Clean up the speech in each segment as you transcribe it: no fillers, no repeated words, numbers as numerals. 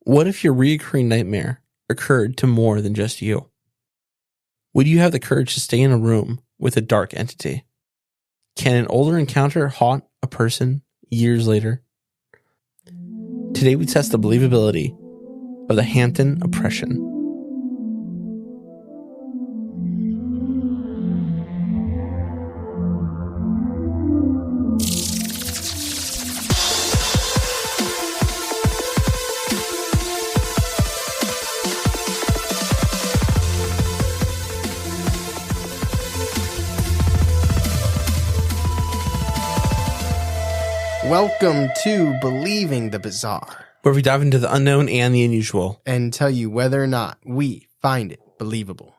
What if your recurring nightmare occurred to more than just you? Would you have the courage to stay in a room with a dark entity? Can an older encounter haunt a person years later? Today we test the believability of the Hampton Oppression. Welcome to Believing the Bizarre, Where we dive into the unknown and the unusual. and tell you whether or not we find it believable.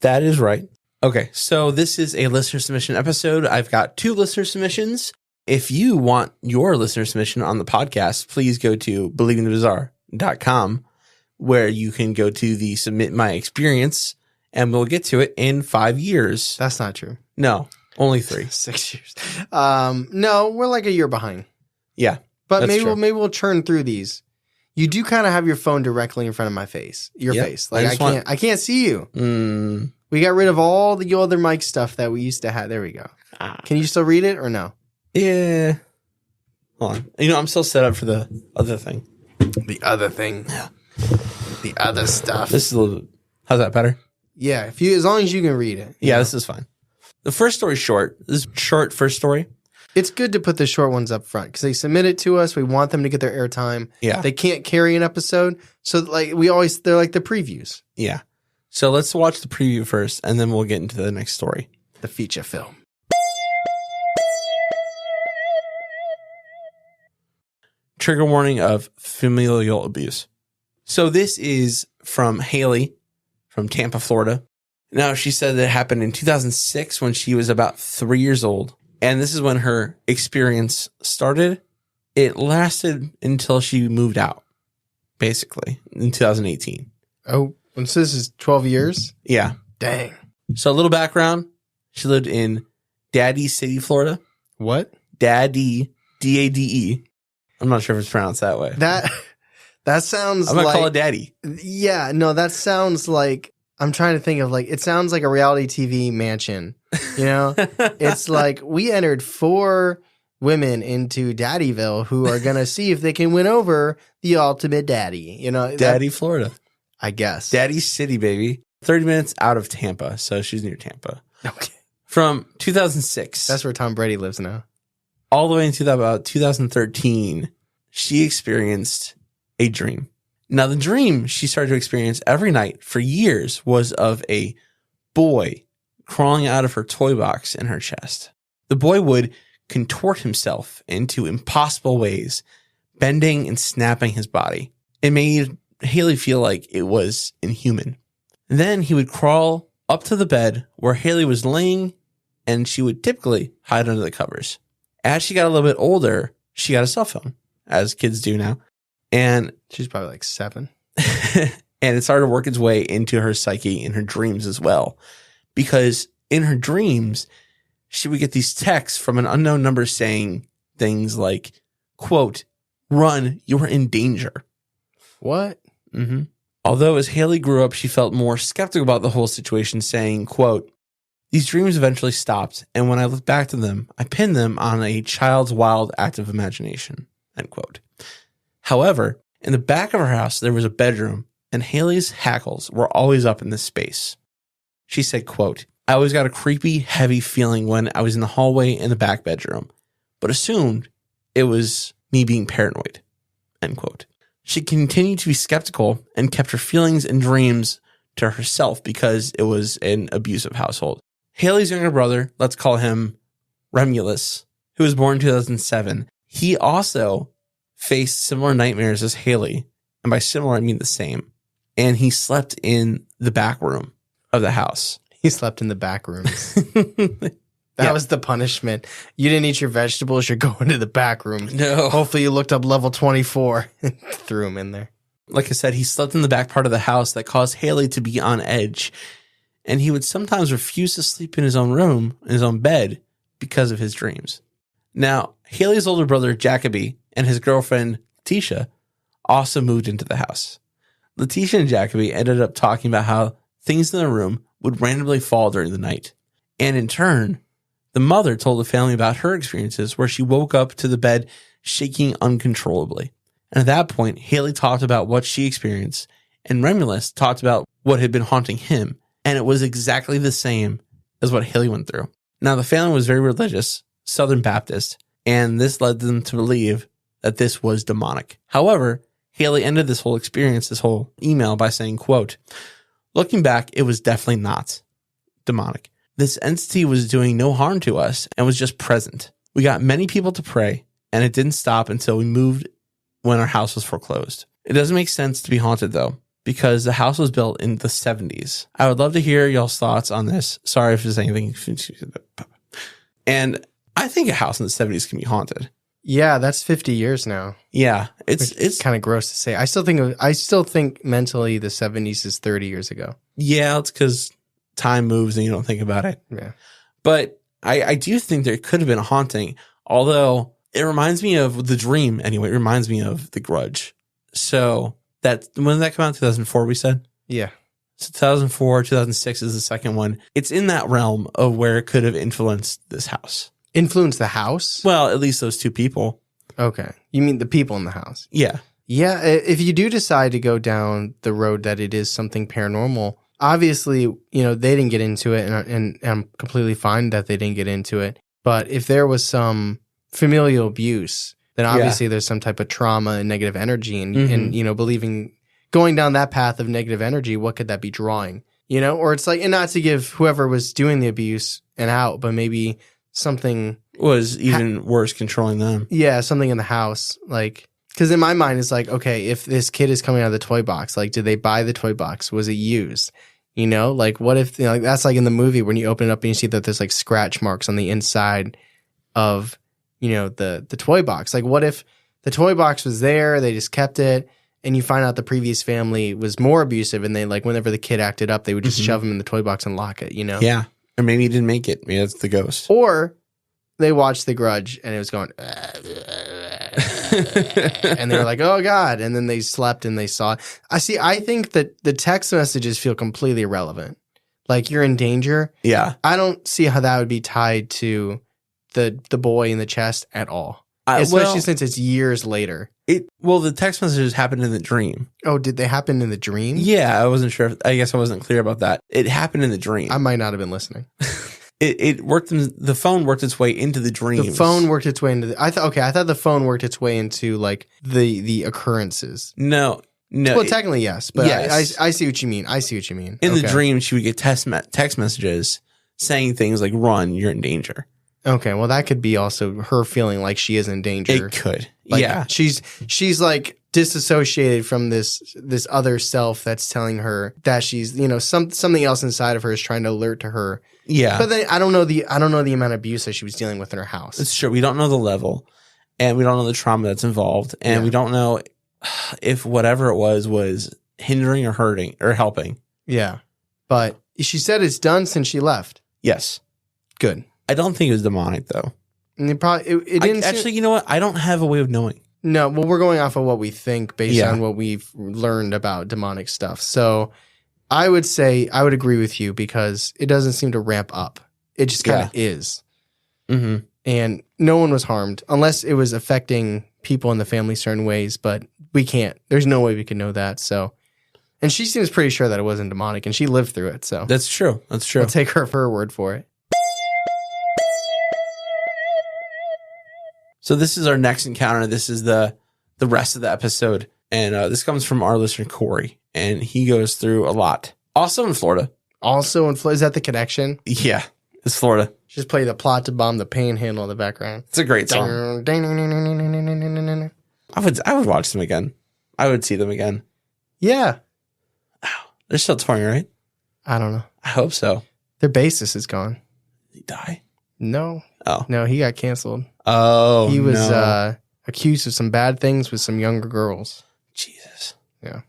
That is right. Okay, so this is a listener submission episode. I've got 2 listener submissions. If you want your listener submission on the podcast, please go to believingthebizarre.com, where you can go to the submit my experience, and we'll get to it in 5 years. That's not true. No, only 3. 6 years. No, we're like a year behind. Yeah, But that's maybe true. we'll churn through these. You do kind of have your phone directly in front of my face. Your Yep. face. Like I can't see you. Mm, We got rid of all the other mic stuff that we used to have. There we go. Can you still read it or no? yeah. Hold on. You know, I'm still set up for the other thing. The other thing. Yeah. The other stuff. This is a little... How's that better? Yeah, as long as you can read it. Yeah, you know? this is fine. The first story's short. This is short first story. It's good to put the short ones up front because they submit it to us. We want them to get their airtime. Yeah. They can't carry an episode. So like they're like the previews, Yeah. So let's watch the preview first, and then we'll get into the next story. the feature film. Trigger warning of familial abuse. So this is from Haley from Tampa, Florida. Now, she said that it happened in 2006 when she was about 3 years old. And this is when her experience started. It lasted until she moved out, basically, in 2018. Oh, and so this is 12 years? Yeah. Dang. So a little background. She lived in Daddy City, Florida. What? Daddy, D-A-D-E. I'm not sure if it's pronounced that way. That sounds I'm going to like... call it Daddy. Yeah, no, that sounds like... I'm trying to think of it sounds like a reality TV mansion, you know? It's like we entered 4 women into Daddyville who are going to see if they can win over the ultimate daddy, you know? Daddy, Florida. I guess. Daddy City, baby. 30 minutes out of Tampa, so she's near Tampa. Okay. From 2006 That's where Tom Brady lives now. all the way into about 2013, she experienced a dream. Now, the dream she started to experience every night for years was of a boy crawling out of her toy box in her chest. The boy would contort himself into impossible ways, bending and snapping his body. It made Haley feel like it was inhuman. And then he would crawl up to the bed where Haley was laying, and she would typically hide under the covers. As she got a little bit older, she got a cell phone, as kids do now. And She's probably like 7. and it started to work its way into her psyche in her dreams as well. Because in her dreams, she would get these texts from an unknown number saying things like, quote, "Run, you're in danger." What? Mm-hmm. Although as Haley grew up, she felt more skeptical about the whole situation, saying, quote, "These dreams eventually stopped, and when I look back to them, I pinned them on a child's wild act of imagination," end quote. However, in the back of her house, there was a bedroom, and Haley's hackles were always up in this space. She said, quote, "I always got a creepy, heavy feeling when I was in the hallway in the back bedroom, but assumed it was me being paranoid," end quote. She continued to be skeptical and kept her feelings and dreams to herself because it was an abusive household. Haley's younger brother, let's call him Remulus, who was born in 2007, he also faced similar nightmares as Haley, and by similar I mean the same. And he slept in the back room of the house. He slept in the back rooms. That was the punishment. You didn't eat your vegetables, you're going to the back room. No. Hopefully you looked up level 24 and threw him in there. Like I said, he slept in the back part of the house that caused Haley to be on edge. And he would sometimes refuse to sleep in his own room, in his own bed, because of his dreams. Now, Haley's older brother, Jacoby, and his girlfriend, Tisha, also moved into the house. Letitia and Jacoby ended up talking about how things in the room would randomly fall during the night. And in turn, the mother told the family about her experiences where she woke up to the bed shaking uncontrollably. And at that point, Haley talked about what she experienced, and Remulus talked about what had been haunting him. And it was exactly the same as what Haley went through. Now, the family was very religious, Southern Baptist, and this led them to believe that this was demonic. However, Haley ended this whole experience, this whole email, by saying, quote, "Looking back, it was definitely not demonic. This entity was doing no harm to us and was just present. We got many people to pray, and it didn't stop until we moved when our house was foreclosed. It doesn't make sense to be haunted, though, because the house was built in the 70s. I would love to hear y'all's thoughts on this. Sorry if there's anything." And I think a house in the 70s can be haunted. Yeah, that's 50 years now. Yeah, it's kind of gross to say. I still think mentally the 70s is 30 years ago. Yeah, it's because time moves and you don't think about it. Yeah. But I do think there could have been a haunting, although it reminds me of The Dream anyway. It reminds me of The Grudge. So when did that come out? 2004, we said? Yeah. So 2004, 2006 is the second one. It's in that realm of where it could have influenced this house. Influence the house? Well, at least those two people. Okay. You mean the people in the house? Yeah. Yeah. If you do decide to go down the road that it is something paranormal, obviously, they didn't get into it, and I'm completely fine that they didn't get into it. But if there was some familial abuse, then obviously there's some type of trauma and negative energy, and believing, going down that path of negative energy, what could that be drawing? Or it's like, and not to give whoever was doing the abuse an out, but maybe something was even worse controlling them. Yeah, something in the house. Like, because in my mind, it's like, okay, if this kid is coming out of the toy box, like, did they buy the toy box? Was it used? Like, what if, that's like in the movie when you open it up and you see that there's like scratch marks on the inside of, the toy box. Like, what if the toy box was there, they just kept it, and you find out the previous family was more abusive, and they, like, whenever the kid acted up, they would just shove him in the toy box and lock it, Yeah. Or maybe he didn't make it. Maybe that's the ghost. Or they watched The Grudge and it was going, and they were like, oh God. And then they slept and they saw it. I think that the text messages feel completely irrelevant. Like, you're in danger. Yeah. I don't see how that would be tied to the boy in the chest at all. Especially since it's years later. The text messages happened in the dream. Oh, did they happen in the dream? Yeah, I wasn't sure. I guess I wasn't clear about that. It happened in the dream. I might not have been listening. It worked. The phone worked its way into the dreams. The phone worked its way into I thought the phone worked its way into, like, the occurrences. No. Well, technically, yes. But yes. I see what you mean. In the dream, she would get text messages saying things like, "Run, you're in danger." Okay, well, that could be also her feeling like she is in danger. It could, like, yeah. She's like disassociated from this other self that's telling her that she's, something else inside of her is trying to alert to her. Yeah, but then I don't know the amount of abuse that she was dealing with in her house. It's true. We don't know the level, and we don't know the trauma that's involved, and we don't know if whatever it was hindering or hurting or helping. Yeah, but she said it's done since she left. Yes, good. I don't think it was demonic, though. And it didn't actually, you know what? I don't have a way of knowing. No, well, we're going off of what we think based on what we've learned about demonic stuff. So I would say I would agree with you because it doesn't seem to ramp up. It just kind of is. Mm-hmm. And no one was harmed unless it was affecting people in the family certain ways, but we can't. There's no way we can know that. So, and she seems pretty sure that it wasn't demonic and she lived through it. So that's true. That's true. I'll take her for her word for it. So this is our next encounter. This is the rest of the episode. And this comes from our listener, Corey. And he goes through a lot. Also in Florida. Is that the connection? Yeah, it's Florida. Just play the Plot to Bomb the Panhandle in the background. It's a great song. I would watch them again. I would see them again. Yeah. They're still touring, right? I don't know. I hope so. Their bassist is gone. Did he die? No. Oh. No, he got canceled. Oh, he was accused of some bad things with some younger girls. Jesus. Yeah.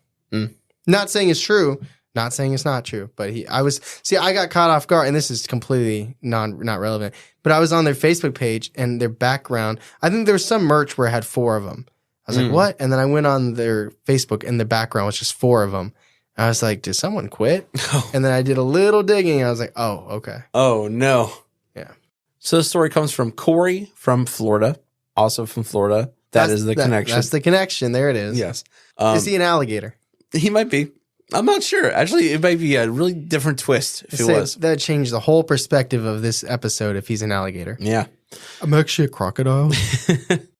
Not saying it's true. Not saying it's not true. But I got caught off guard, and this is completely not relevant. But I was on their Facebook page, and their background, I think there was some merch where it had 4 of them. I was like, what? And then I went on their Facebook, and the background was just 4 of them. I was like, did someone quit? And then I did a little digging. And I was like, oh, okay. Oh, no. Yeah. So the story comes from Corey from Florida, also from Florida. That's the connection. That's the connection. There it is. Yes. Is he an alligator? He might be. I'm not sure. Actually, it might be a really different twist if it was. That would change the whole perspective of this episode if he's an alligator. Yeah. I'm actually a crocodile.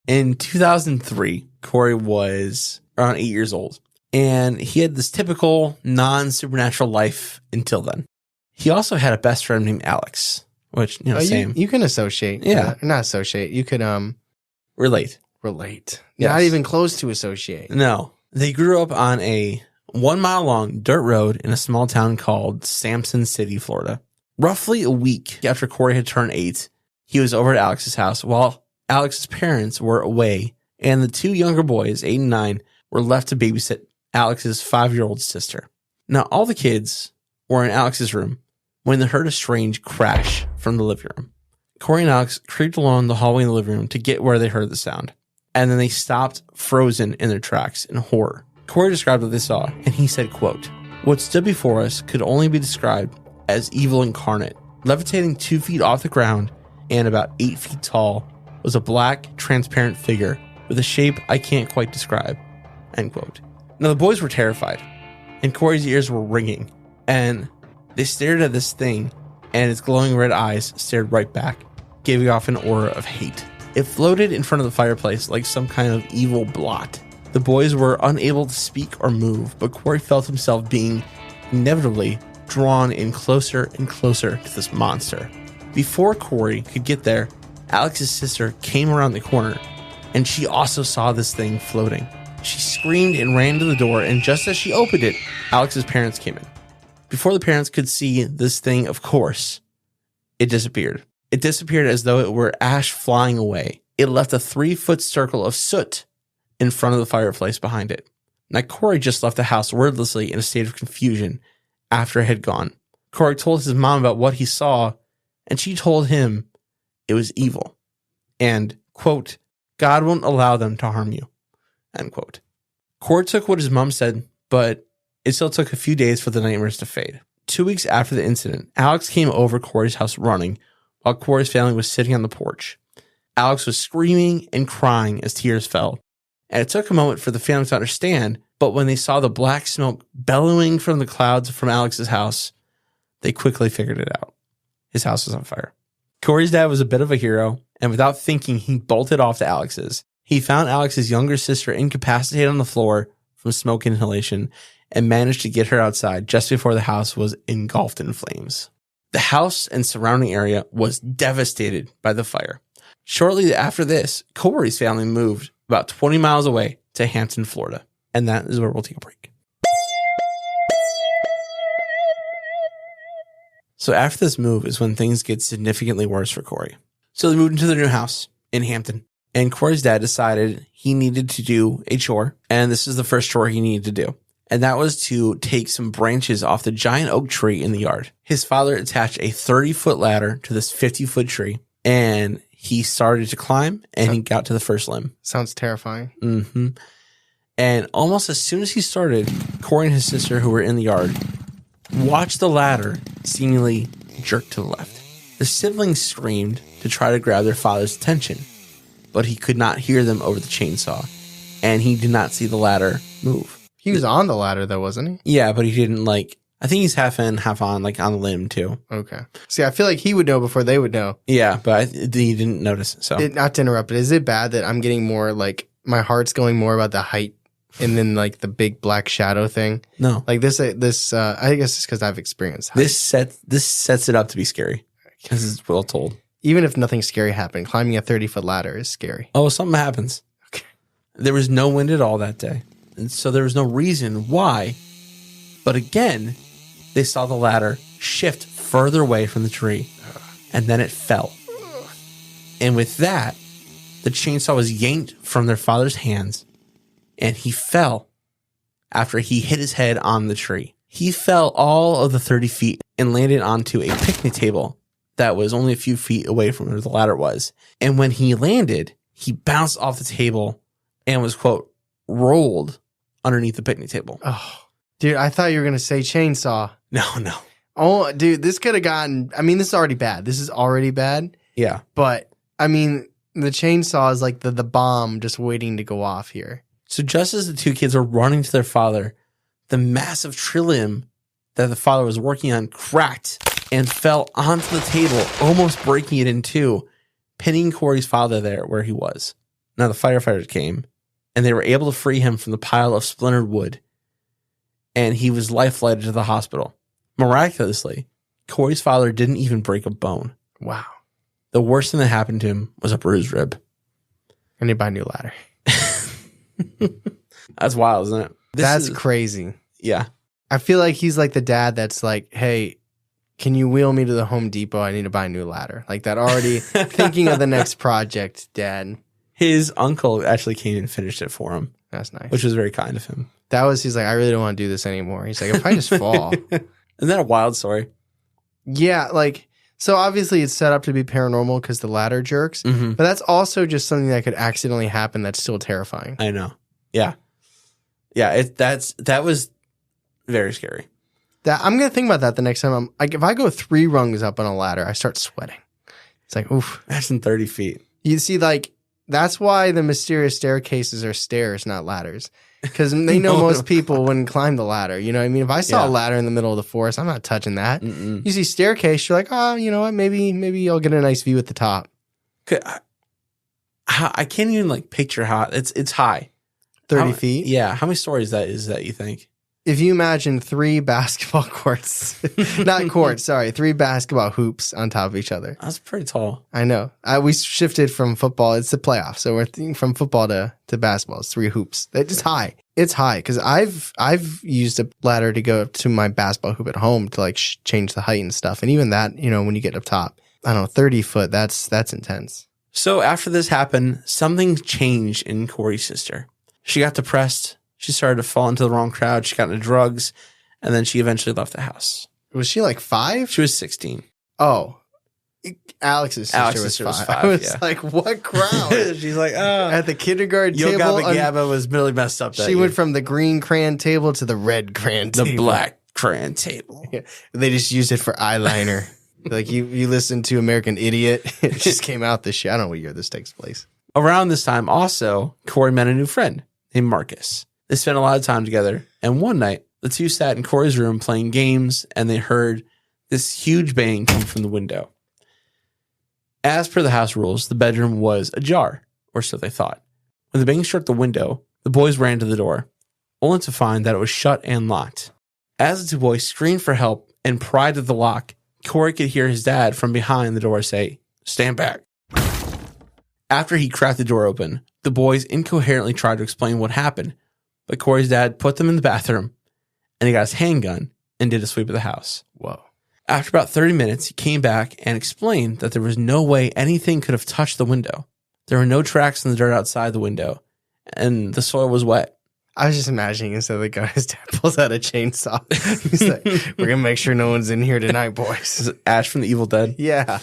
In 2003, Corey was around 8 years old, and he had this typical non-supernatural life until then. He also had a best friend named Alex, which, same. You can associate. Yeah. Not associate. You could relate. Yes. Not even close to associate. No. They grew up on a 1 mile long dirt road in a small town called Samson City, Florida. Roughly a week after Corey had turned 8, he was over at Alex's house while Alex's parents were away, and the 2 younger boys, 8 and 9, were left to babysit Alex's 5-year-old sister. Now, all the kids were in Alex's room when they heard a strange crash from the living room. Corey and Alex creeped along the hallway in the living room to get where they heard the sound, and then they stopped frozen in their tracks in horror. Corey described what they saw, and he said, quote, "What stood before us could only be described as evil incarnate. Levitating 2 feet off the ground and about 8 feet tall was a black, transparent figure with a shape I can't quite describe." End quote. Now, the boys were terrified, and Corey's ears were ringing, and they stared at this thing, and its glowing red eyes stared right back, giving off an aura of hate. It floated in front of the fireplace like some kind of evil blot. The boys were unable to speak or move, but Corey felt himself being inevitably drawn in closer and closer to this monster. Before Corey could get there, Alex's sister came around the corner, and she also saw this thing floating. She screamed and ran to the door, and just as she opened it, Alex's parents came in. Before the parents could see this thing, of course, it disappeared. It disappeared as though it were ash flying away. It left a 3-foot circle of soot in front of the fireplace behind it. Now, Corey just left the house wordlessly in a state of confusion after it had gone. Corey told his mom about what he saw, and she told him it was evil. And, quote, "God won't allow them to harm you," end quote. Corey took what his mom said, but it still took a few days for the nightmares to fade. 2 weeks after the incident, Alex came over Corey's house running while Corey's family was sitting on the porch. Alex was screaming and crying as tears fell, and it took a moment for the family to understand, but when they saw the black smoke bellowing from the clouds from Alex's house, they quickly figured it out. His house was on fire. Corey's dad was a bit of a hero, and without thinking, he bolted off to Alex's. He found Alex's younger sister incapacitated on the floor from smoke inhalation and managed to get her outside just before the house was engulfed in flames. The house and surrounding area was devastated by the fire. Shortly after this, Corey's family moved about 20 miles away to Hampton, Florida. And that is where we'll take a break. So after this move is when things get significantly worse for Corey. So they moved into their new house in Hampton. And Corey's dad decided he needed to do a chore. And this is the first chore he needed to do. And that was to take some branches off the giant oak tree in the yard. His father attached a 30-foot ladder to this 50-foot tree. And he started to climb, and he got to the first limb. Sounds terrifying. Mm-hmm. And almost as soon as he started, Corey and his sister, who were in the yard, watched the ladder seemingly jerk to the left. The siblings screamed to try to grab their father's attention, but he could not hear them over the chainsaw, and he did not see the ladder move. He was on the ladder, though, wasn't he? Yeah, but he didn't, I think he's half in, half on, on the limb, too. Okay. See, I feel like he would know before they would know. Yeah, but he didn't notice, so. Not to interrupt, but is it bad that I'm getting more, my heart's going more about the height and then, the big black shadow thing? No. I guess it's because I've experienced height. This sets it up to be scary, as it's well told. Even if nothing scary happened, climbing a 30-foot ladder is scary. Oh, something happens. Okay. There was no wind at all that day, and so there was no reason why. But again, they saw the ladder shift further away from the tree, and then it fell. And with that, the chainsaw was yanked from their father's hands, and he fell after he hit his head on the tree. He fell all of the 30 feet and landed onto a picnic table that was only a few feet away from where the ladder was. And when he landed, he bounced off the table and was, quote, rolled underneath the picnic table. Oh, dude, I thought you were going to say chainsaw. No. Oh, dude, this could have gotten, I mean, this is already bad. This is already bad. Yeah. But, I mean, the chainsaw is like the bomb just waiting to go off here. So just as the two kids were running to their father, the massive trillium that the father was working on cracked and fell onto the table, almost breaking it in two, pinning Corey's father there where he was. Now the firefighters came, and they were able to free him from the pile of splintered wood, and he was life-flighted to the hospital. Miraculously, Corey's father didn't even break a bone. Wow. The worst thing that happened to him was a bruised rib. And he buy a new ladder. That's wild, isn't it? That's crazy. Yeah. I feel like he's like the dad that's like, hey, can you wheel me to the Home Depot? I need to buy a new ladder. Like that already thinking of the next project, Dad. His uncle actually came and finished it for him. That's nice. Which was very kind of him. He's like, I really don't want to do this anymore. He's like, if I just fall. Isn't that a wild story? Yeah, like, so obviously it's set up to be paranormal because the ladder jerks, but that's also just something that could accidentally happen that's still terrifying. I know. Yeah. Yeah, that was very scary. I'm going to think about that the next time. I'm like, if I go 3 rungs up on a ladder, I start sweating. It's like, oof. Imagine 30 feet. You see, like, that's why the mysterious staircases are stairs, not ladders. Because they know most people wouldn't climb the ladder. You know what I mean? If I saw a ladder in the middle of the forest, I'm not touching that. Mm-mm. You see staircase, you're like, oh, you know what? Maybe I'll get a nice view at the top. I can't even like picture how it's high. 30 feet? Yeah. How many stories is that you think? If you imagine 3 basketball courts, not courts, sorry, 3 basketball hoops on top of each other. That's pretty tall. I know. We shifted from football. It's the playoffs. So we're from football to basketball. It's 3 hoops. It's high. It's high because I've used a ladder to go up to my basketball hoop at home to like change the height and stuff. And even that, you know, when you get up top, I don't know, 30 foot, that's intense. So after this happened, something changed in Corey's sister. She got depressed. She started to fall into the wrong crowd. She got into drugs, and then she eventually left the house. Was she like 5? She was 16. Oh, Alex's sister was 5. I was like, what crowd? She's like, at the kindergarten Yo table. Gabba Gabba was really messed up. She went from the green crayon table to the red crayon table. The black crayon table. Yeah. They just used it for eyeliner. Like you listened to American Idiot. It just came out this year. I don't know what year this takes place. Around this time, also, Corey met a new friend named Marcus. They spent a lot of time together, and one night, the two sat in Corey's room playing games, and they heard this huge bang come from the window. As per the house rules, the bedroom was ajar, or so they thought. When the bang struck the window, the boys ran to the door, only to find that it was shut and locked. As the two boys screamed for help and pried at the lock, Corey could hear his dad from behind the door say, "Stand back." After he cracked the door open, the boys incoherently tried to explain what happened, but Corey's dad put them in the bathroom, and he got his handgun and did a sweep of the house. Whoa. After about 30 minutes, he came back and explained that there was no way anything could have touched the window. There were no tracks in the dirt outside the window, and the soil was wet. I was just imagining instead of the guy, his dad pulls out a chainsaw. He's like, we're going to make sure no one's in here tonight, boys. Is it Ash from the Evil Dead? Yeah.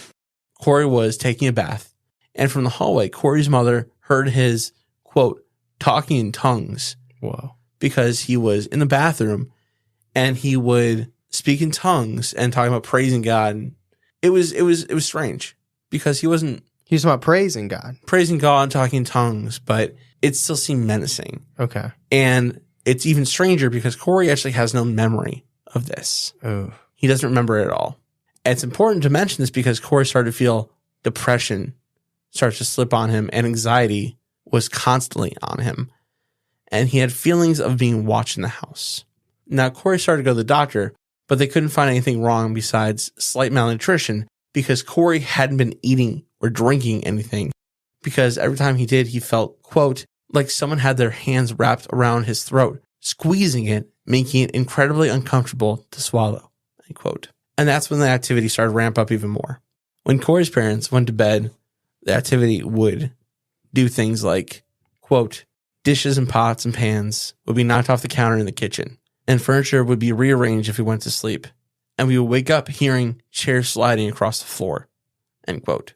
Corey was taking a bath, and from the hallway, Corey's mother heard his, quote, talking in tongues. Whoa. Because he was in the bathroom and he would speak in tongues and talking about praising God. And it was strange because he wasn't. He was about praising God. Praising God and talking in tongues, but it still seemed menacing. Okay. And it's even stranger because Corey actually has no memory of this. Oh. He doesn't remember it at all. And it's important to mention this because Corey started to feel depression started to slip on him and anxiety was constantly on him. And he had feelings of being watched in the house. Now, Corey started to go to the doctor, but they couldn't find anything wrong besides slight malnutrition because Corey hadn't been eating or drinking anything because every time he did, he felt, quote, like someone had their hands wrapped around his throat, squeezing it, making it incredibly uncomfortable to swallow, end quote. And that's when the activity started to ramp up even more. When Corey's parents went to bed, the activity would do things like, quote, dishes and pots and pans would be knocked off the counter in the kitchen, and furniture would be rearranged if we went to sleep, and we would wake up hearing chairs sliding across the floor, end quote.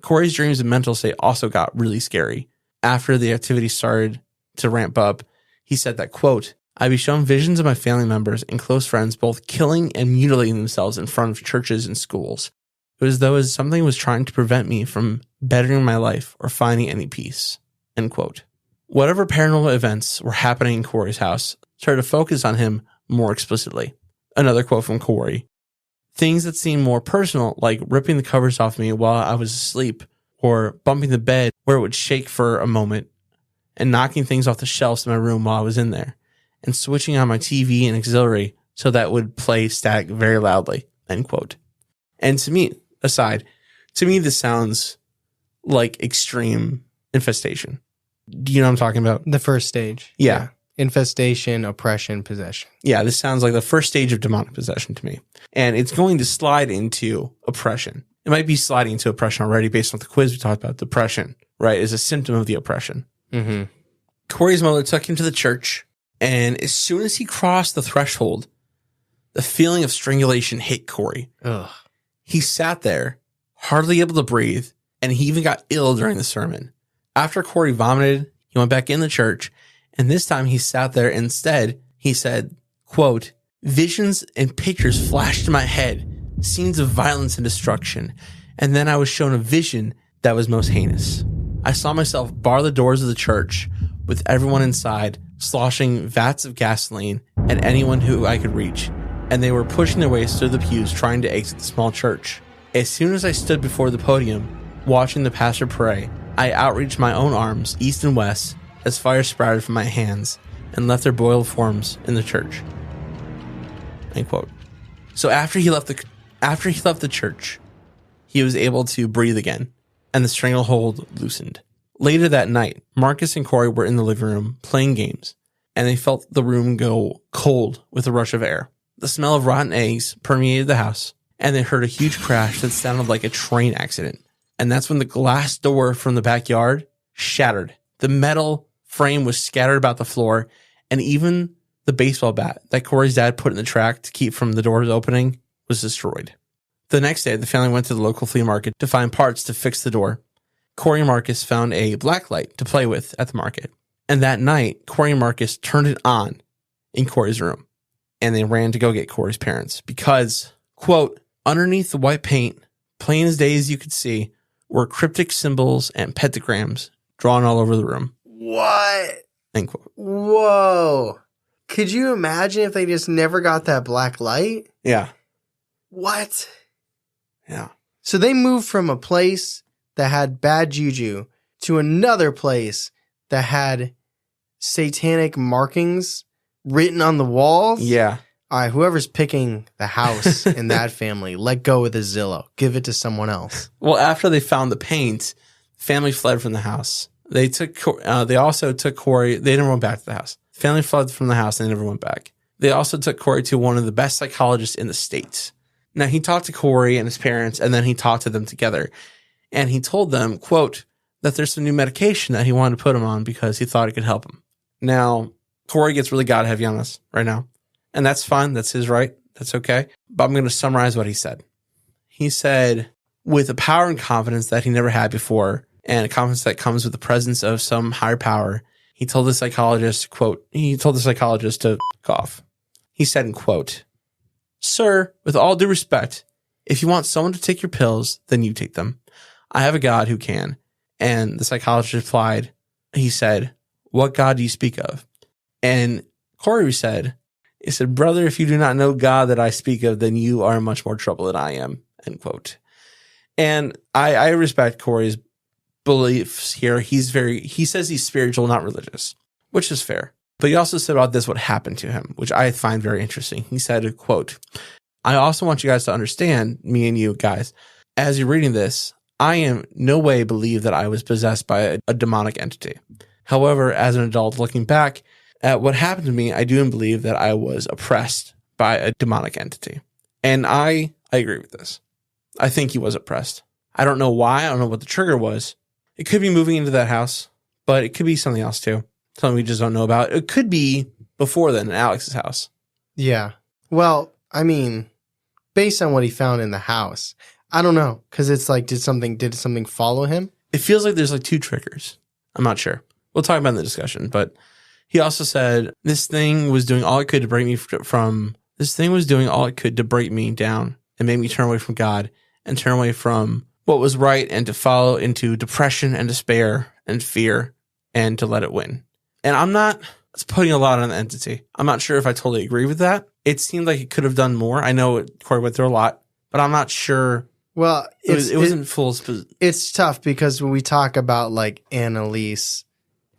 Corey's dreams and mental state also got really scary. after the activity started to ramp up, he said that, quote, "I'd be shown visions of my family members and close friends both killing and mutilating themselves in front of churches and schools. It was as though something was trying to prevent me from bettering my life or finding any peace," end quote. Whatever paranormal events were happening in Corey's house started to focus on him more explicitly. Another quote from Corey: "Things that seemed more personal, like ripping the covers off me while I was asleep, or bumping the bed where it would shake for a moment, and knocking things off the shelves in my room while I was in there, and switching on my TV and auxiliary so that it would play static very loudly," end quote. And to me, this sounds like extreme infestation. Do you know what I'm talking about? The first stage. Yeah. Infestation, oppression, possession. Yeah, this sounds like the first stage of demonic possession to me. And it's going to slide into oppression. It might be sliding into oppression already based on the quiz we talked about. Depression, right, is a symptom of the oppression. Mm-hmm. Corey's mother took him to the church, and as soon as he crossed the threshold, the feeling of strangulation hit Corey. Ugh. He sat there, hardly able to breathe, and he even got ill during the sermon. After Corey vomited, he went back in the church, and this time he sat there. Instead, he said, quote, "Visions and pictures flashed in my head, scenes of violence and destruction, and then I was shown a vision that was most heinous. I saw myself bar the doors of the church with everyone inside, sloshing vats of gasoline at anyone who I could reach, and they were pushing their ways through the pews trying to exit the small church. As soon as I stood before the podium, watching the pastor pray, I outreached my own arms east and west as fire sprouted from my hands and left their boiled forms in the church." End quote. So after he left the church, he was able to breathe again, and the stranglehold loosened. Later that night, Marcus and Corey were in the living room playing games, and they felt the room go cold with a rush of air. The smell of rotten eggs permeated the house, and they heard a huge crash that sounded like a train accident. And that's when the glass door from the backyard shattered. The metal frame was scattered about the floor, and even the baseball bat that Corey's dad put in the track to keep from the doors opening was destroyed. The next day, the family went to the local flea market to find parts to fix the door. Corey and Marcus found a black light to play with at the market. And that night, Corey and Marcus turned it on in Corey's room, and they ran to go get Corey's parents because, quote, "Underneath the white paint, plain as day as you could see, were cryptic symbols and pentagrams drawn all over the room." What? End quote. Whoa. Could you imagine if they just never got that black light? Yeah. What? Yeah. So they moved from a place that had bad juju to another place that had satanic markings written on the walls? Yeah. All right, whoever's picking the house in that family, let go of the Zillow. Give it to someone else. Well, after they found the paint, family fled from the house. They also took Corey. They never went back to the house. Family fled from the house and they never went back. They also took Corey to one of the best psychologists in the States. Now, he talked to Corey and his parents, and then he talked to them together. And he told them, quote, that there's some new medication that he wanted to put him on because he thought it could help him. Now, Corey gets really God heavy on us right now. And that's fine. That's his right. That's okay. But I'm going to summarize what he said. He said, with a power and confidence that he never had before, and a confidence that comes with the presence of some higher power, he told the psychologist, quote, to cough. He said, quote, "Sir, with all due respect, if you want someone to take your pills, then you take them. I have a God who can." And the psychologist replied, he said, "What God do you speak of?" And Corey said, "Brother, if you do not know God that I speak of, then you are in much more trouble than I am," end quote. And I respect Corey's beliefs here. He says he's spiritual, not religious, which is fair. But he also said about this what happened to him, which I find very interesting. He said, quote, "I also want you guys to understand, me and you guys, as you're reading this, I am no way believe that I was possessed by a demonic entity. However, as an adult looking back at what happened to me, I do believe that I was oppressed by a demonic entity." And I agree with this. I think he was oppressed. I don't know why. I don't know what the trigger was. It could be moving into that house, but it could be something else too. Something we just don't know about. It could be before then in Alex's house. Yeah. Well, I mean, based on what he found in the house, I don't know. Because it's like, did something follow him? It feels like there's like two triggers. I'm not sure. We'll talk about it in the discussion. But he also said, this thing was doing all it could to break me down and make me turn away from God and turn away from what was right and to follow into depression and despair and fear and to let it win. And it's putting a lot on the entity. I'm not sure if I totally agree with that. It seemed like it could have done more. I know Corey went through a lot, but I'm not sure. Well, it wasn't full. It's tough because when we talk about like Annalise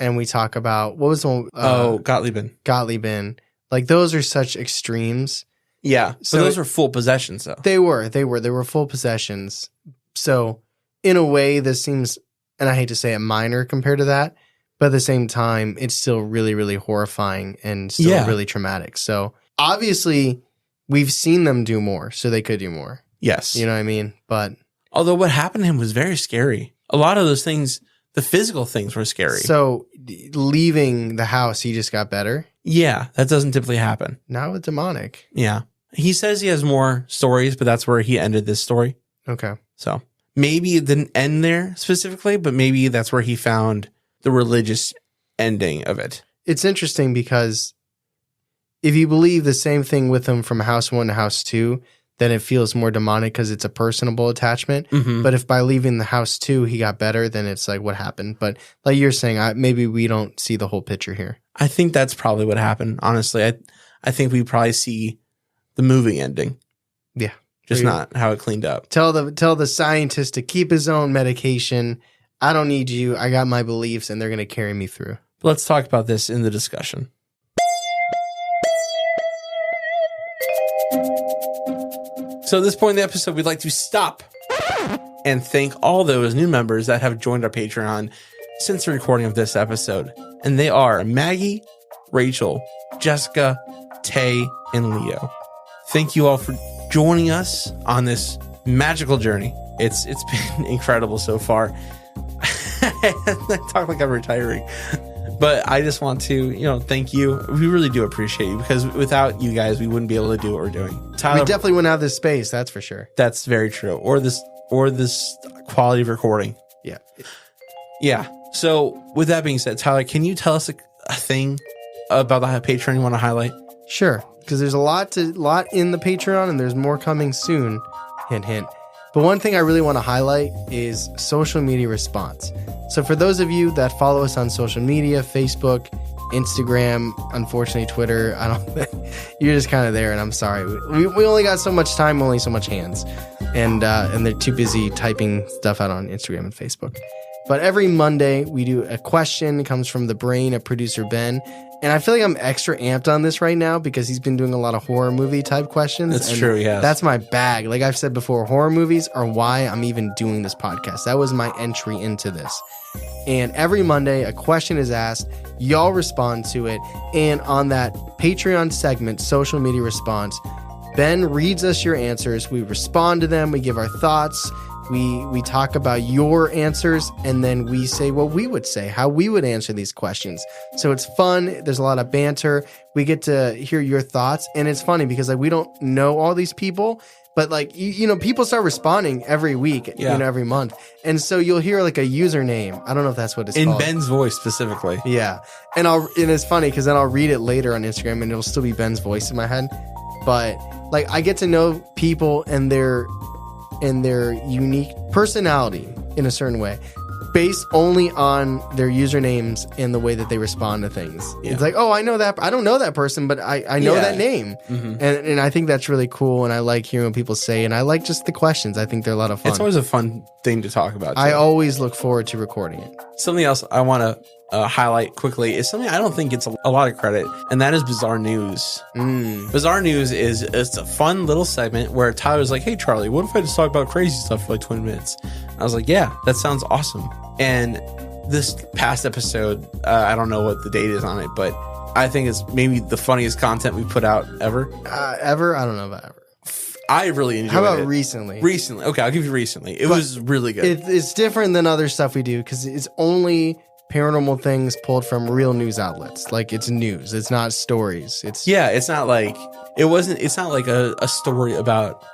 and we talk about, what was the one? Gottliebin. Like those are such extremes. Yeah. So those were full possessions though. They were full possessions. So in a way, this seems, and I hate to say it, minor compared to that, but at the same time, it's still really, really horrifying and still really traumatic. So obviously, we've seen them do more, so they could do more. Yes. You know what I mean? But although what happened to him was very scary. A lot of those things, the physical things were scary. So leaving the house, he just got better? Yeah, that doesn't typically happen. Not with demonic. Yeah. He says he has more stories, but that's where he ended this story. Okay. So maybe it didn't end there specifically, but maybe that's where he found the religious ending of it. It's interesting because if you believe the same thing with him from house 1 to house 2, then it feels more demonic because it's a personable attachment. Mm-hmm. But if by leaving the house 2 he got better, then it's like what happened. But like you're saying, maybe we don't see the whole picture here. I think that's probably what happened. Honestly, I think we probably see the movie ending. Yeah. Just not how it cleaned up. Tell the scientist to keep his own medication. I don't need you. I got my beliefs, and they're going to carry me through. Let's talk about this in the discussion. So at this point in the episode, we'd like to stop and thank all those new members that have joined our Patreon since the recording of this episode. And they are Maggie, Rachel, Jessica, Tay, and Leo. Thank you all for joining us on this magical journey. It's been incredible so far. I talk like I'm retiring, but I just want to, thank you. We really do appreciate you because without you guys, we wouldn't be able to do what we're doing. Tyler, we definitely wouldn't have this space. That's for sure. That's very true. Or this quality of recording. Yeah. Yeah. So with that being said, Tyler, can you tell us a thing about the Patreon you want to highlight? Sure. Because there's a lot in the Patreon and there's more coming soon. Hint, hint. But one thing I really want to highlight is social media response. So for those of you that follow us on social media, Facebook, Instagram, unfortunately Twitter, you're just kind of there, and I'm sorry. We only got so much time, only so much hands, and they're too busy typing stuff out on Instagram and Facebook. But every Monday we do a question. It comes from the brain of producer Ben. And I feel like I'm extra amped on this right now because he's been doing a lot of horror movie type questions. That's true, yeah. That's my bag. Like I've said before, horror movies are why I'm even doing this podcast. That was my entry into this. And every Monday, a question is asked. Y'all respond to it. And on that Patreon segment, social media response, Ben reads us your answers. We respond to them. We give our thoughts. We talk about your answers, and then we say what we would say, how we would answer these questions. So it's fun. There's a lot of banter. We get to hear your thoughts, and it's funny because like we don't know all these people, but like people start responding every week, every month, and so you'll hear like a username. I don't know if that's what it's called. In Ben's voice specifically. Yeah, and it's funny because then I'll read it later on Instagram, and it'll still be Ben's voice in my head. But like I get to know people and their unique personality in a certain way based only on their usernames and the way that they respond to things. Yeah. It's like, oh, I know that. I don't know that person, but I know that name. Mm-hmm. And I think that's really cool. And I like hearing what people say. And I like just the questions. I think they're a lot of fun. It's always a fun thing to talk about, too. I always look forward to recording it. Something else I want to highlight quickly is something I don't think gets a lot of credit, and that is Bizarre News. Bizarre News it's a fun little segment where Tyler's like, hey, Charlie, what if I just talk about crazy stuff for like 20 minutes? I was like, yeah, that sounds awesome. And this past episode, I don't know what the date is on it, but I think it's maybe the funniest content we've put out ever. Ever? I don't know about ever. I really enjoyed it. How about recently? Recently. Okay, I'll give you recently. It was really good. It's different than other stuff we do because it's only paranormal things pulled from real news outlets. Like it's news. It's not stories. It's not like it's not like a story about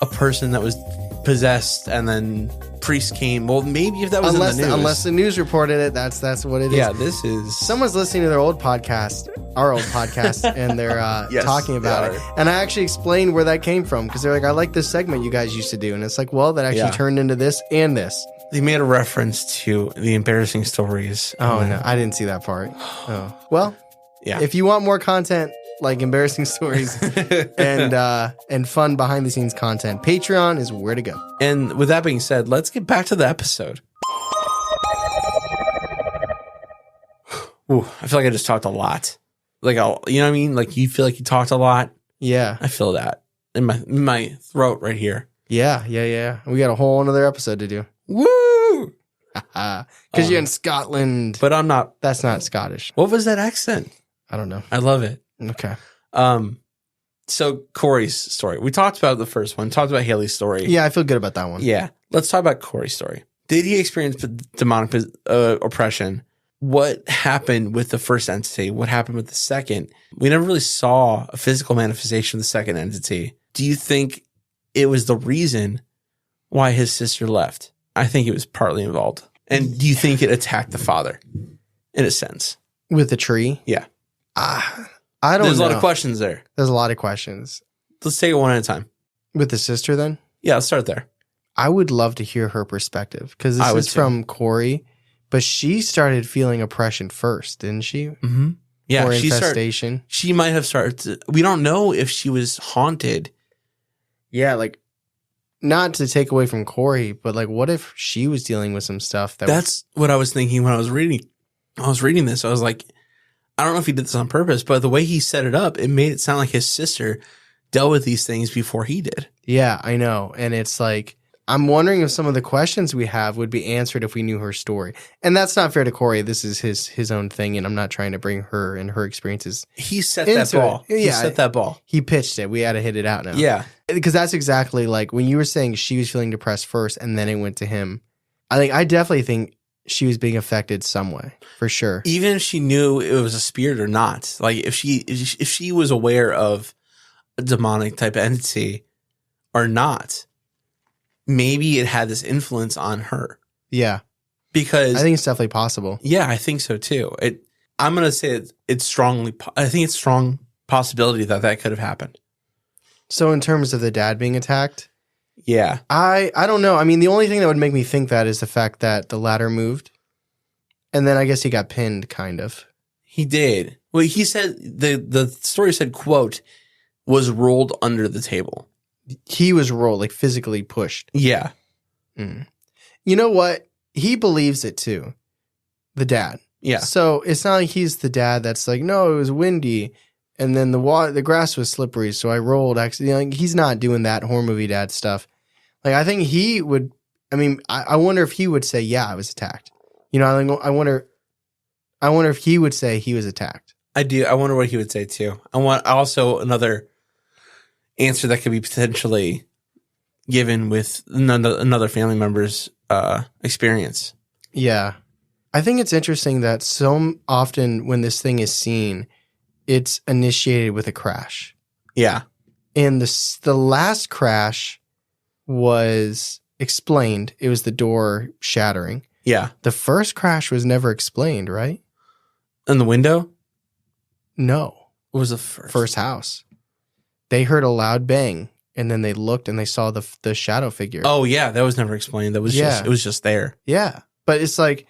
a person that was possessed and then priest came. Well, maybe if that was in the news. Unless the news reported it, that's what it is. Yeah, this is... Someone's listening to our old podcast, and they're Yes, talking about they it. are. And I actually explained where that came from because they're like, I like this segment you guys used to do. And it's like, well, that actually turned into this and this. They made a reference to the embarrassing stories. Oh, no. I didn't see that part. Oh. Well, Yeah. if you want more content like embarrassing stories and fun behind the scenes content, Patreon is where to go. And with that being said, let's get back to the episode. Ooh, I feel like I just talked a lot. Like, you know what I mean? Like, you feel like you talked a lot. Yeah. I feel that in my throat right here. Yeah. We got a whole another episode to do. Woo! Because you're in Scotland. But I'm not. That's not Scottish. What was that accent? I don't know. I love it. Okay. So Corey's story. We talked about the first one. Talked about Haley's story. Yeah, I feel good about that one. Yeah. Let's talk about Corey's story. Did he experience demonic oppression? What happened with the first entity? What happened with the second? We never really saw a physical manifestation of the second entity. Do you think it was the reason why his sister left? I think it was partly involved. And do you think it attacked the father in a sense? With the tree? Yeah. I don't know. There's a lot of questions there. There's a lot of questions. Let's take it one at a time. With the sister then? Yeah, let's start there. I would love to hear her perspective because I this would is too. from Corey, but she started feeling oppression first, didn't she? Mm-hmm. Yeah, Or she infestation. She might have started to, we don't know if she was haunted. Yeah, like not to take away from Corey, but like what if she was dealing with some stuff That's what I was thinking when I was reading this. I was like, I don't know if he did this on purpose, but the way he set it up, it made it sound like his sister dealt with these things before he did. Yeah, I know. And it's like, I'm wondering if some of the questions we have would be answered if we knew her story. And that's not fair to Corey. This is his own thing, and I'm not trying to bring her and her experiences. He set that ball. Yeah, He set that ball. He pitched it. We had to hit it out now. Yeah. Because that's exactly like when you were saying she was feeling depressed first and then it went to him. I definitely think she was being affected some way, for sure. Even if she knew it was a spirit or not, like if she was aware of a demonic type entity or not, maybe it had this influence on her. Yeah. Because I think it's definitely possible. Yeah, I think so too. I'm going to say it's strong possibility that could have happened. So in terms of the dad being attacked, yeah, I don't know. I mean, the only thing that would make me think that is the fact that the ladder moved, and then I guess he got pinned, kind of. He did. Well, he said the story said, quote, was rolled under the table. He was rolled, like physically pushed. Yeah. Mm. You know what? He believes it too. The dad. Yeah. So it's not like he's the dad that's like, no, it was windy, and then the grass was slippery, so I rolled. Actually, like, he's not doing that horror movie dad stuff. Like, I think he would. I mean, I wonder if he would say, yeah, I was attacked. You know, I wonder if he would say he was attacked. I do. I wonder what he would say too. I want also another answer that could be potentially given with another family member's experience. Yeah. I think it's interesting that so often when this thing is seen, it's initiated with a crash. Yeah. And the last crash was explained. It was the door shattering. Yeah. The first crash was never explained, right? In the window? No. What was the first? First house. They heard a loud bang, and then they looked and they saw the shadow figure. Oh yeah, that was never explained. That was it was just there. Yeah. But it's like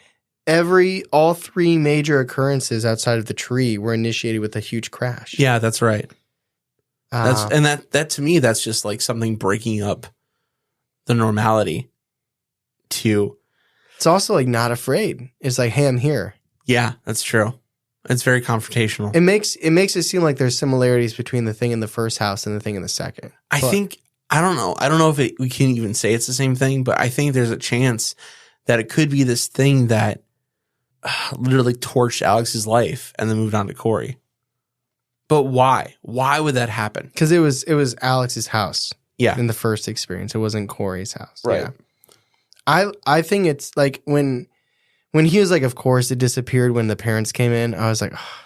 all three major occurrences outside of the tree were initiated with a huge crash. Yeah, that's right. That to me, that's just like something breaking up the normality to. It's also like not afraid. It's like, hey, I'm here. Yeah, that's true. It's very confrontational. It makes it seem like there's similarities between the thing in the first house and the thing in the second. I don't know. I don't know if we can even say it's the same thing, but I think there's a chance that it could be this thing that literally torched Alex's life and then moved on to Corey. But why? Why would that happen? Because it was Alex's house. Yeah. In the first experience, it wasn't Corey's house. Right. Yeah. I think it's like when he was like, of course, it disappeared when the parents came in. I was like, oh,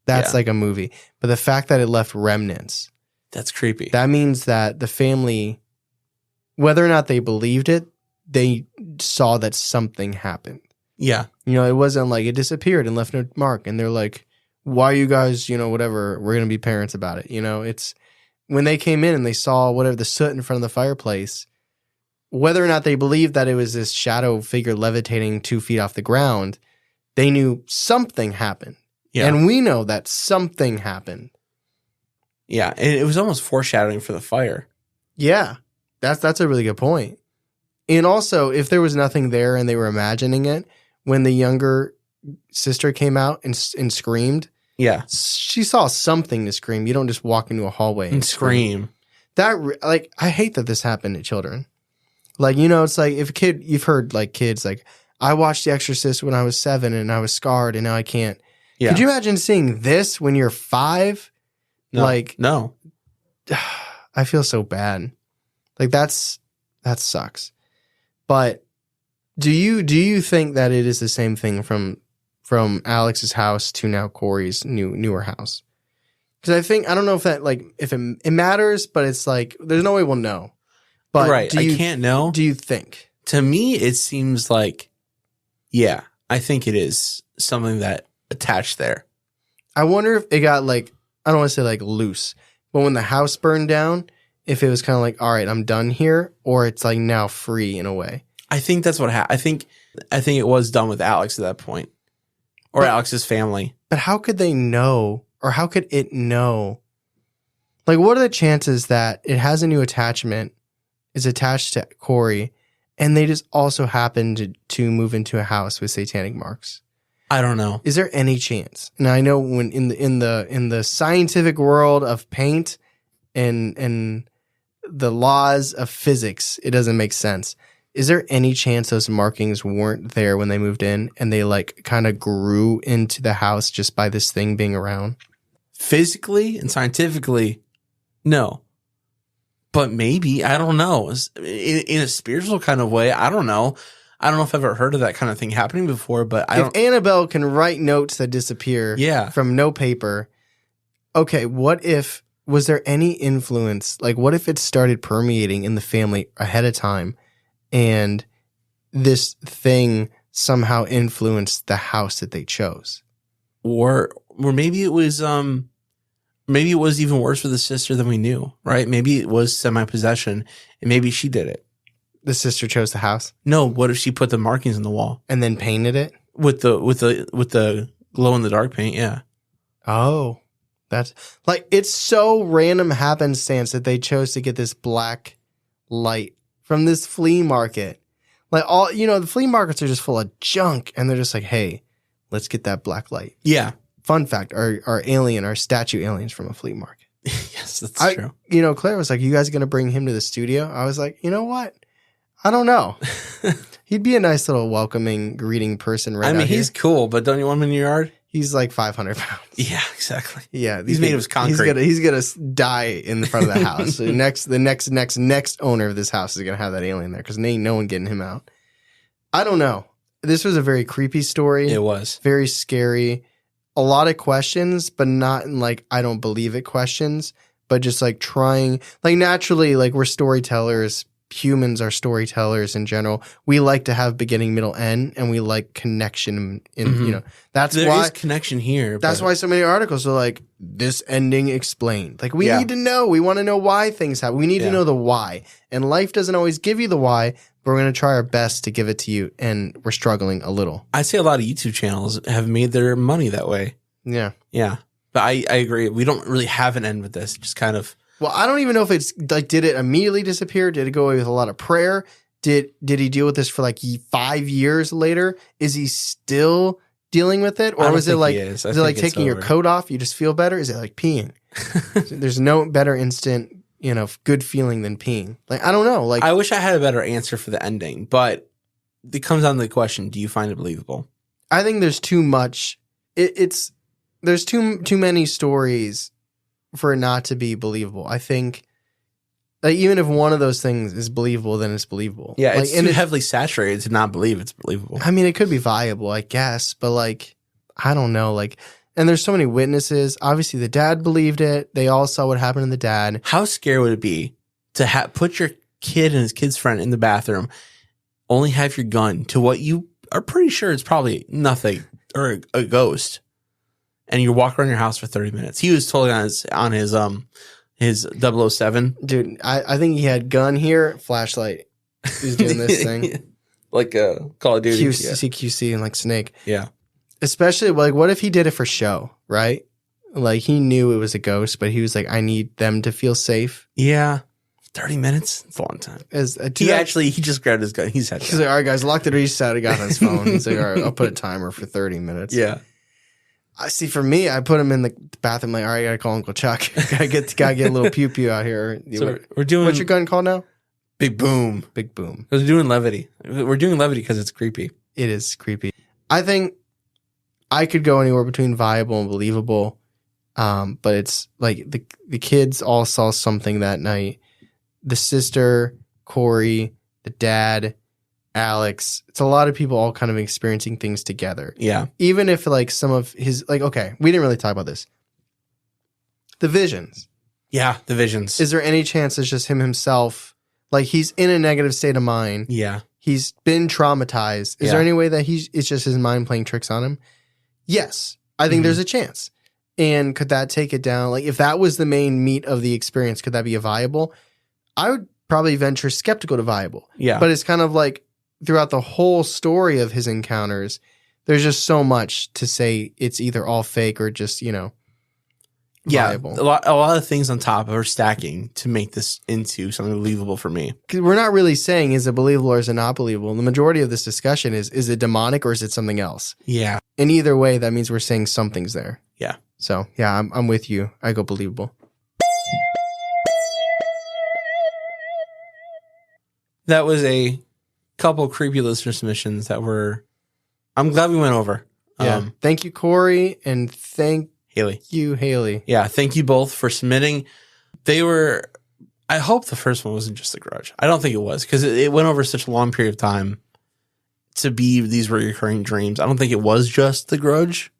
that's like a movie. But the fact that it left remnants, that's creepy. that means that the family, whether or not they believed it, they saw that something happened. Yeah. You know, it wasn't like it disappeared and left no mark. And they're like, why are you guys, you know, whatever, we're going to be parents about it. You know, it's when they came in and they saw whatever the soot in front of the fireplace, whether or not they believed that it was this shadow figure levitating 2 feet off the ground, they knew something happened. Yeah. And we know that something happened. Yeah. And it was almost foreshadowing for the fire. Yeah. That's a really good point. And also, if there was nothing there and they were imagining it, when the younger sister came out and screamed, yeah, she saw something to scream. You don't just walk into a hallway and scream. That, like, I hate that this happened to children. Like, you know, it's like if a kid, you've heard like kids like, I watched The Exorcist when I was 7 and I was scarred and now I can't. Yeah. Could you imagine seeing this when you're 5? No, like, no. I feel so bad. Like that sucks. But do you think that it is the same thing from Alex's house to now Corey's newer house? Because I don't know if that, like, if it matters, but it's like there's no way we'll know. But right, I can't know. Do you think? To me, it seems like, yeah, I think it is something that attached there. I wonder if it got like, I don't want to say like loose, but when the house burned down, if it was kind of like, all right, I'm done here, or it's like now free in a way. I think that's what happened. I think it was done with Alex at that point, or Alex's family. But how could they know, or how could it know? Like, what are the chances that it has a new attachment, is attached to Corey, and they just also happen to move into a house with satanic marks? I don't know. Is there any chance? Now I know when in the scientific world of paint and the laws of physics, it doesn't make sense. Is there any chance those markings weren't there when they moved in and they like kind of grew into the house just by this thing being around? Physically and scientifically, no. But maybe, I don't know. In a spiritual kind of way, I don't know. I don't know if I've ever heard of that kind of thing happening before, but if Annabelle can write notes that disappear from no paper, okay, was there any influence? Like, what if it started permeating in the family ahead of time and this thing somehow influenced the house that they chose? Or maybe it was even worse for the sister than we knew, right? Maybe it was semi-possession and maybe she did it. The sister chose the house? No, what if she put the markings on the wall? And then painted it? With the glow in the dark paint, yeah. Oh. That's like, it's so random happenstance that they chose to get this black light from this flea market. Like, all, you know, the flea markets are just full of junk and they're just like, hey, let's get that black light. Yeah. Fun fact, our statue aliens from a flea market. Yes, that's true. You know, Claire was like, you guys going to bring him to the studio? I was like, you know what? I don't know. He'd be a nice little welcoming, greeting person right now. I mean, he's cool, but don't you want him in your yard? He's like 500 pounds. Yeah, exactly. Yeah. He's made of concrete. He's gonna die in the front of the house. So the next owner of this house is going to have that alien there because ain't no one getting him out. I don't know. This was a very creepy story. It was. Very scary. A lot of questions, but not in like, I don't believe it questions, but just like trying, like naturally, like we're storytellers. Humans are storytellers in general. We like to have beginning, middle, end, and we like connection. You know, there is connection here. That's why so many articles are like, this ending explained. Like, we need to know. We want to know why things happen. We need to know the why. And life doesn't always give you the why, but we're going to try our best to give it to you. And we're struggling a little. I say a lot of YouTube channels have made their money that way. Yeah. Yeah. But I agree. We don't really have an end with this. Just kind of. Well, I don't even know if it's like, did it immediately disappear? Did it go away with a lot of prayer? Did he deal with this for like 5 years later? Is he still dealing with it? Or was it like, is it like taking your coat off? You just feel better? Is it like peeing? There's no better instant, you know, good feeling than peeing. Like, I don't know. Like, I wish I had a better answer for the ending, but it comes down to the question, do you find it believable? I think there's too much. There's too many stories for it not to be believable. I think like even if one of those things is believable, then it's believable. Yeah, like, it's too heavily saturated to not believe it's believable. I mean, it could be viable, I guess, but like, I don't know. Like, and there's so many witnesses. Obviously, the dad believed it. They all saw what happened to the dad. How scary would it be to put your kid and his kid's friend in the bathroom only have your gun to what you are pretty sure it's probably nothing or a ghost, and you walk around your house for 30 minutes. He was totally on his 007. Dude, I think he had gun here, flashlight. He was doing this thing. Like Call of Duty. QC and like Snake. Yeah. Especially, like, what if he did it for show, right? Like, he knew it was a ghost, but he was like, I need them to feel safe. Yeah. 30 minutes? It's a long time. He just grabbed his gun. He's like, all right, guys, lock the reset. He got on his phone. He's like, all right, I'll put a timer for 30 minutes. Yeah. I see. For me, I put him in the bathroom. Like, all right, I gotta call Uncle Chuck. gotta get a little pew pew out here. So we're doing. What's your gun called now? Big Boom. Big Boom. We're doing levity. We're doing levity because it's creepy. It is creepy. I think I could go anywhere between viable and believable. But it's like the kids all saw something that night. The sister, Corey, the dad, Alex. It's a lot of people all kind of experiencing things together. Yeah. Even if like some of his, like, okay, we didn't really talk about this. The visions. Yeah, the visions. Is there any chance it's just him himself? Like, he's in a negative state of mind. Yeah. He's been traumatized. Is there any way that it's just his mind playing tricks on him? Yes. I think there's a chance. And could that take it down? Like, if that was the main meat of the experience, could that be a viable? I would probably venture skeptical to viable. Yeah. But it's kind of like throughout the whole story of his encounters, there's just so much to say it's either all fake or just, viable. A lot of things on top are stacking to make this into something believable for me. 'Cause we're not really saying is it believable or is it not believable. The majority of this discussion is it demonic or is it something else? Yeah. And either way, that means we're saying something's there. Yeah. So, yeah, I'm with you. I go believable. That was a couple creepy listener submissions I'm glad we went over. Yeah. Thank you, Corey, and thank Haley. you, Haley. Yeah, thank you both for submitting. I hope the first one wasn't just a grudge. I don't think it was, because it went over such a long period of time to be these recurring dreams. I don't think it was just the grudge.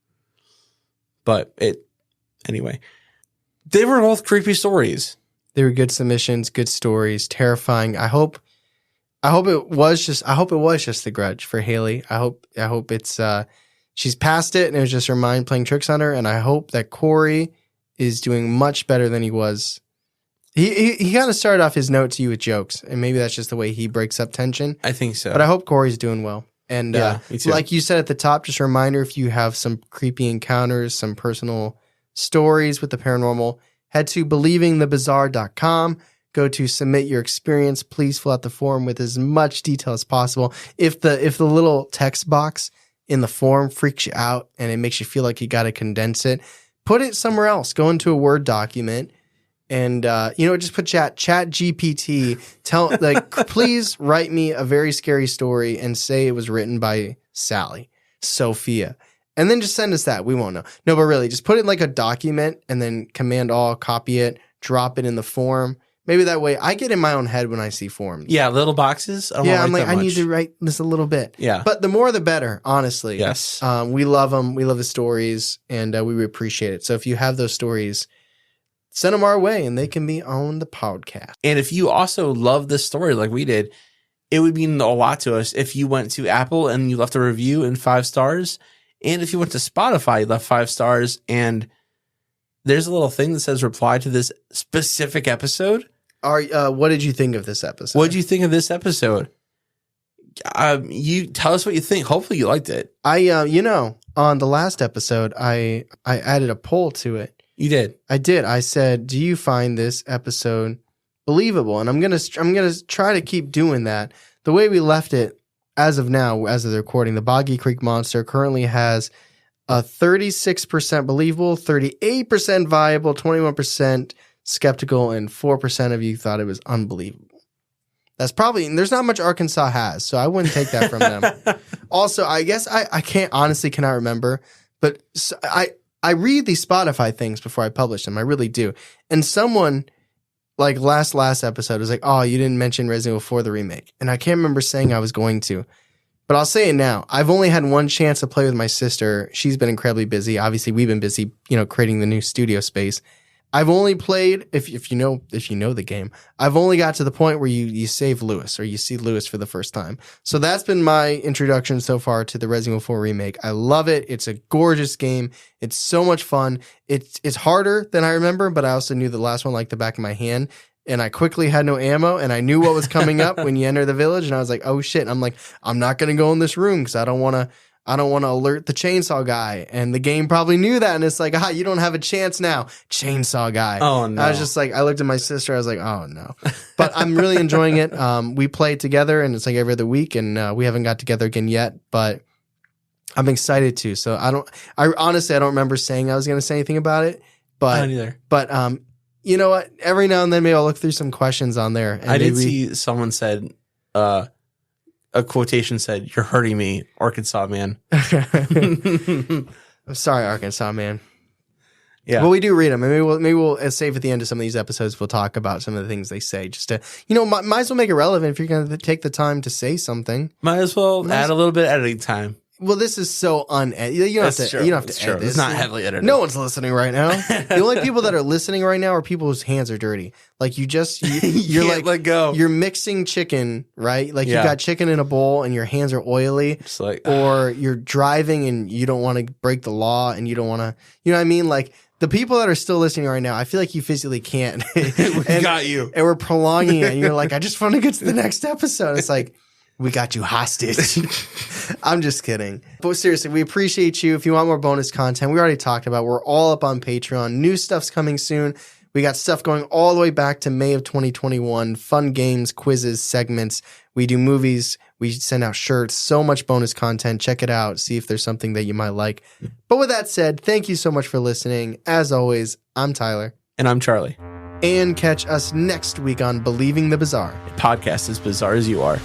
But anyway. They were both creepy stories. They were good submissions, good stories, terrifying. I hope it was just the grudge for Haley. I hope it's she's past it and it was just her mind playing tricks on her. And I hope that Corey is doing much better than he was. He kind of started off his note to you with jokes, and maybe that's just the way he breaks up tension. I think so. But I hope Corey's doing well. And me too. Like you said at the top, just a reminder, if you have some creepy encounters, some personal stories with the paranormal, head to believingthebizarre.com. Go to submit your experience. Please fill out the form with as much detail as possible. If the little text box in the form freaks you out and it makes you feel like you got to condense it, put it somewhere else. Go into a Word document and just put chat GPT. Please write me a very scary story and say it was written by Sally, Sophia. And then just send us that. We won't know. No, but really, just put it in like a document and then Command All, copy it, drop it in the form. Maybe that way I get in my own head when I see forms. Yeah, little boxes. I'm like, I need to write this a little bit. Yeah. But the more the better, honestly. Yes. We love them. We love the stories, and we appreciate it. So if you have those stories, send them our way, and they can be on the podcast. And if you also love this story like we did, it would mean a lot to us if you went to Apple and you left a review and 5 stars. And if you went to Spotify, you left 5 stars, and there's a little thing that says reply to this specific episode. What did you think of this episode? What did you think of this episode? You tell us what you think. Hopefully you liked it. On the last episode, I added a poll to it. You did. I did. I said, do you find this episode believable? And I'm gonna try to keep doing that. The way we left it as of now, as of the recording, the Boggy Creek Monster currently has a 36% believable, 38% viable, 21% skeptical, and 4% of you thought it was unbelievable. That's probably, there's not much Arkansas has, so I wouldn't take that from them. Also, I guess I cannot remember, but I read these Spotify things before I publish them. I really do. And someone, like last episode, was like, oh, you didn't mention Resident Evil 4, the remake. And I can't remember saying I was going to, but I'll say it now. I've only had one chance to play with my sister. She's been incredibly busy. Obviously, we've been busy, creating the new studio space. I've only played, if you know the game, I've only got to the point where you save Lewis or you see Lewis for the first time. So that's been my introduction so far to the Resident Evil 4 remake. I love it. It's a gorgeous game. It's so much fun. It's harder than I remember, but I also knew the last one like the back of my hand. And I quickly had no ammo, and I knew what was coming up when you enter the village. And I was like, "Oh shit!" And I'm like, "I'm not going to go in this room because I don't want to alert the chainsaw guy." And the game probably knew that, and it's like, you don't have a chance now, chainsaw guy. Oh no! I was just like, I looked at my sister. I was like, "Oh no!" But I'm really enjoying it. We play together, and it's like every other week, and we haven't got together again yet, but I'm excited to. So I honestly don't remember saying I was going to say anything about it, but I don't either. But you know what? Every now and then, maybe I'll look through some questions on there. And I did see someone said, a quotation said, "You're hurting me, Arkansas man." I'm sorry, Arkansas man. Yeah. Well, we do read them. Maybe we'll save at the end of some of these episodes. We'll talk about some of the things they say, just to, might as well make it relevant if you're going to take the time to say something. Might as well add a little bit of editing time. Well, this is so unedited. You don't have to edit this. It's not heavily edited. No one's listening right now. The only people that are listening right now are people whose hands are dirty. Like you're like, let go. You're mixing chicken, right? Like you got chicken in a bowl and your hands are oily. It's like, or you're driving and you don't want to break the law and you don't want to, you know what I mean? Like the people that are still listening right now, I feel like you physically can't. We got you. And we're prolonging it. And you're like, I just want to get to the next episode. It's like, we got you hostage. I'm just kidding. But seriously, we appreciate you. If you want more bonus content, we already talked about, we're all up on Patreon. New stuff's coming soon. We got stuff going all the way back to May of 2021. Fun games, quizzes, segments. We do movies. We send out shirts. So much bonus content. Check it out. See if there's something that you might like. But with that said, thank you so much for listening. As always, I'm Tyler. And I'm Charlie. And catch us next week on Believing the Bizarre. A podcast as bizarre as you are.